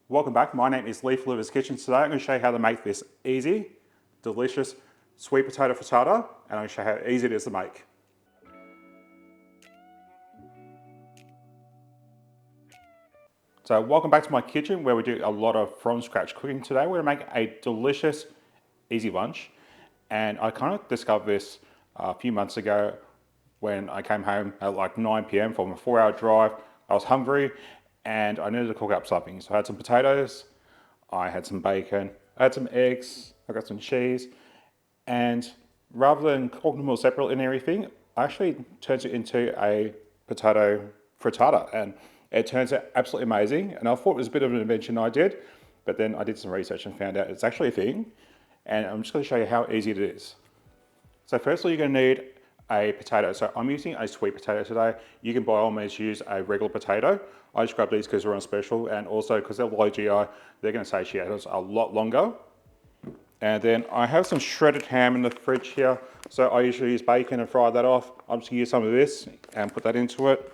Welcome back. My name is Leaf Liver's Kitchen. Today I'm going to show you how to make this easy, delicious sweet potato frittata, and I'm going to show you how easy it is to make. So welcome back to my kitchen where we do a lot of from scratch cooking. Today we're going to make a delicious, easy lunch. And I kind of discovered this a few months ago when I came home at like 9 p.m. from a 4-hour drive. I was hungry and I needed to cook up something. So I had some potatoes, I had some bacon, I had some eggs, I got some cheese, and rather than cooking them all separately and everything, I actually turned it into a potato frittata, and it turns out absolutely amazing. And I thought it was a bit of an invention I did, but then I did some research and found out it's actually a thing. And I'm just going to show you how easy it is. So firstly, you're going to need a potato. So I'm using a sweet potato today. You can by all means use a regular potato. I just grabbed these because they're on special, and also because they're low GI, they're going to satiate us a lot longer. And then I have some shredded ham in the fridge here. So I usually use bacon and fry that off. I'm just going to use some of this and put that into it.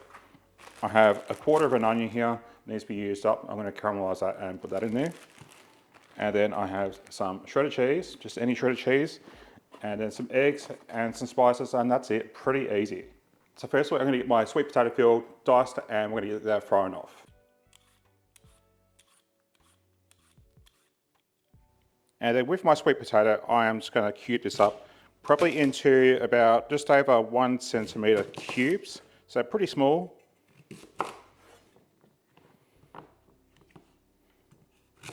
I have a quarter of an onion here, it needs to be used up. I'm going to caramelize that and put that in there. And then I have some shredded cheese, just any shredded cheese, and then some eggs and some spices, and that's it, pretty easy. So firstly, I'm going to get my sweet potato peel diced, and we're going to get that frying off. And then with my sweet potato, I am just going to cube this up, probably into about just over 1 centimetre cubes, so pretty small.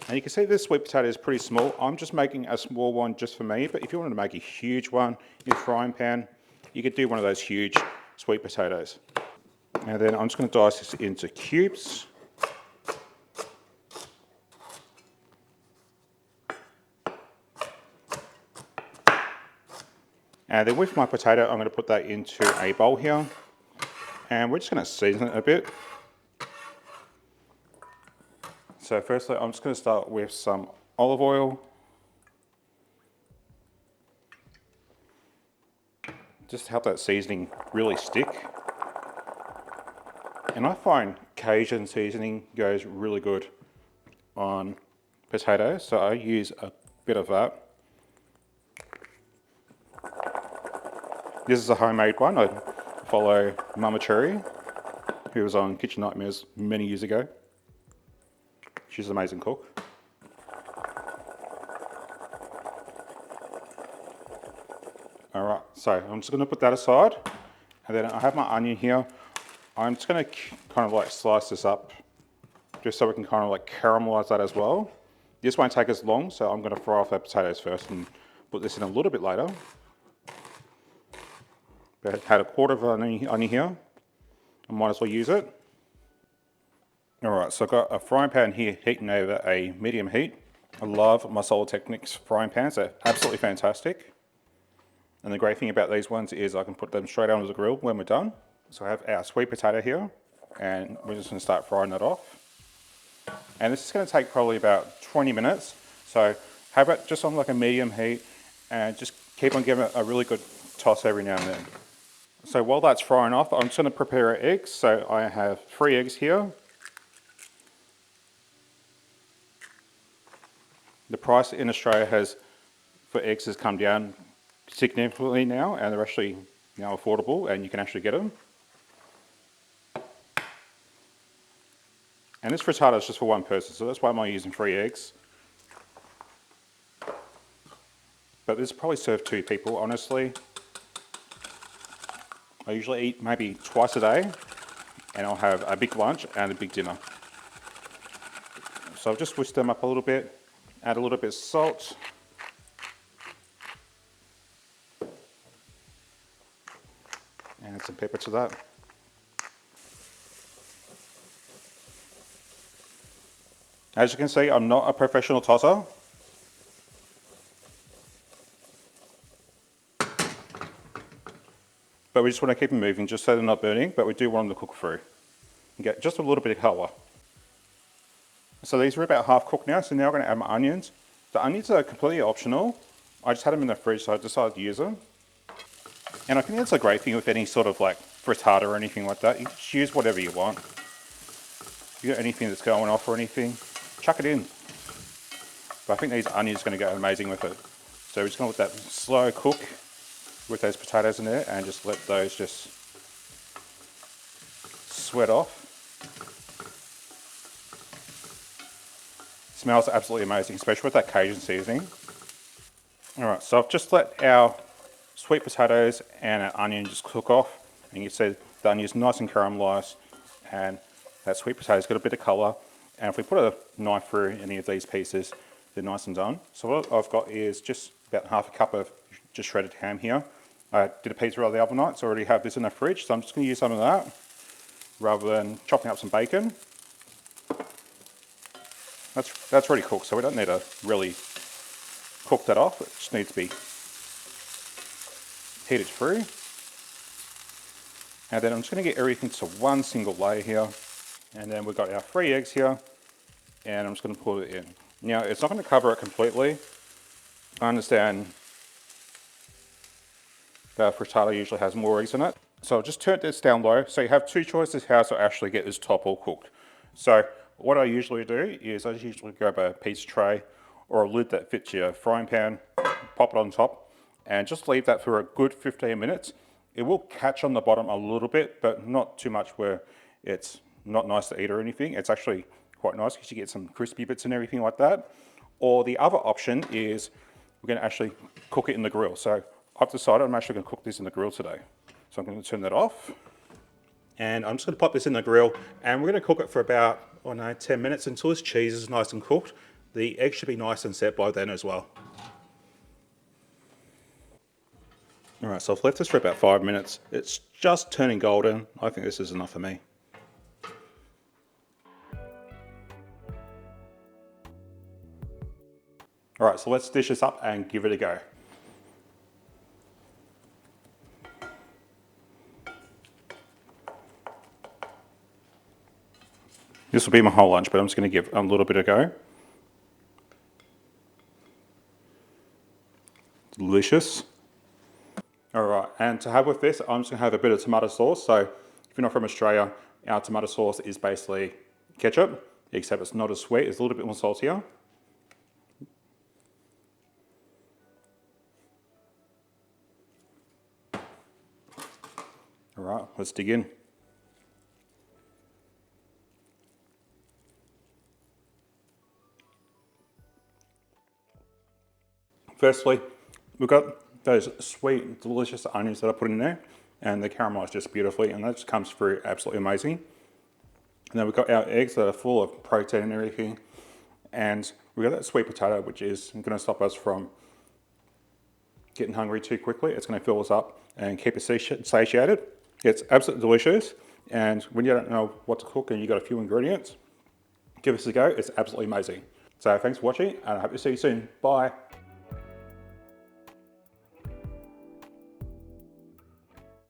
And you can see this sweet potato is pretty small. I'm just making a small one just for me, but if you wanted to make a huge one in your frying pan, you could do one of those huge sweet potatoes. And then I'm just going to dice this into cubes. And then with my potato, I'm going to put that into a bowl here. And we're just going to season it a bit. So firstly, I'm just going to start with some olive oil. Just to help that seasoning really stick. And I find Cajun seasoning goes really good on potatoes, so I use a bit of that. This is a homemade one. I follow Mama Cherry, who was on Kitchen Nightmares many years ago. She's an amazing cook. All right, so I'm just going to put that aside, and then I have my onion here. I'm just going to kind of like slice this up, just so we can kind of like caramelize that as well. This won't take as long, so I'm going to fry off our potatoes first and put this in a little bit later. But I had a quarter of an onion here. I might as well use it. All right, so I've got a frying pan here heating over a medium heat. I love my Solar Techniques frying pans, they're absolutely fantastic. And the great thing about these ones is I can put them straight onto the grill when we're done. So I have our sweet potato here, and we're just going to start frying that off. And this is going to take probably about 20 minutes. So have it just on like a medium heat, and just keep on giving it a really good toss every now and then. So while that's frying off, I'm just going to prepare our eggs. So I have 3 eggs here. The price in Australia for eggs has come down significantly now, and they're actually now affordable, and you can actually get them. And this frittata is just for one person, so that's why I'm only using 3 eggs. But this probably serve 2 people, honestly. I usually eat maybe twice a day, and I'll have a big lunch and a big dinner. So I've just whisked them up a little bit. Add a little bit of salt. And some pepper to that. As you can see, I'm not a professional tosser. But we just want to keep them moving just so they're not burning, but we do want them to cook through. And get just a little bit of colour. So these are about half cooked now, so now I'm going to add my onions. The onions are completely optional. I just had them in the fridge, so I decided to use them. And I think that's a great thing with any sort of like frittata or anything like that. You just use whatever you want. If you got anything that's going off or anything, chuck it in. But I think these onions are going to go amazing with it. So we're just going to let that slow cook with those potatoes in there and just let those just sweat off. Smells absolutely amazing, especially with that Cajun seasoning. All right, so I've just let our sweet potatoes and our onion just cook off. And you see the onion's nice and caramelised and that sweet potato's got a bit of colour. And if we put a knife through any of these pieces, they're nice and done. So what I've got is just about half a cup of just shredded ham here. I did a pizza roll the other night, so I already have this in the fridge. So I'm just going to use some of that rather than chopping up some bacon. That's already cooked, so we don't need to really cook that off. It just needs to be heated through. And then I'm just going to get everything to one single layer here. And then we've got our 3 eggs here. And I'm just going to put it in. Now, it's not going to cover it completely. I understand that frittata usually has more eggs in it. So I'll just turn this down low. So you have 2 choices how to actually get this top all cooked. So what I usually do is I usually grab a pizza tray or a lid that fits your frying pan, pop it on top, and just leave that for a good 15 minutes. It will catch on the bottom a little bit, but not too much where it's not nice to eat or anything. It's actually quite nice because you get some crispy bits and everything like that. Or the other option is we're going to actually cook it in the grill. So I've decided I'm actually going to cook this in the grill today. So I'm going to turn that off. And I'm just going to pop this in the grill and we're going to cook it for about, 10 minutes until this cheese is nice and cooked. The egg should be nice and set by then as well. All right, so I've left this for about 5 minutes. It's just turning golden. I think this is enough for me. All right, so let's dish this up and give it a go. This will be my whole lunch, but I'm just going to give a little bit a go. Delicious. All right, and to have with this, I'm just going to have a bit of tomato sauce. So if you're not from Australia, our tomato sauce is basically ketchup, except it's not as sweet. It's a little bit more saltier. All right, let's dig in. Firstly, we've got those sweet, delicious onions that I put in there, and they caramelise just beautifully, and that just comes through absolutely amazing. And then we've got our eggs that are full of protein and everything, and we've got that sweet potato, which is going to stop us from getting hungry too quickly. It's going to fill us up and keep us satiated. It's absolutely delicious, and when you don't know what to cook and you've got a few ingredients, give us a go. It's absolutely amazing. So thanks for watching, and I hope to see you soon. Bye.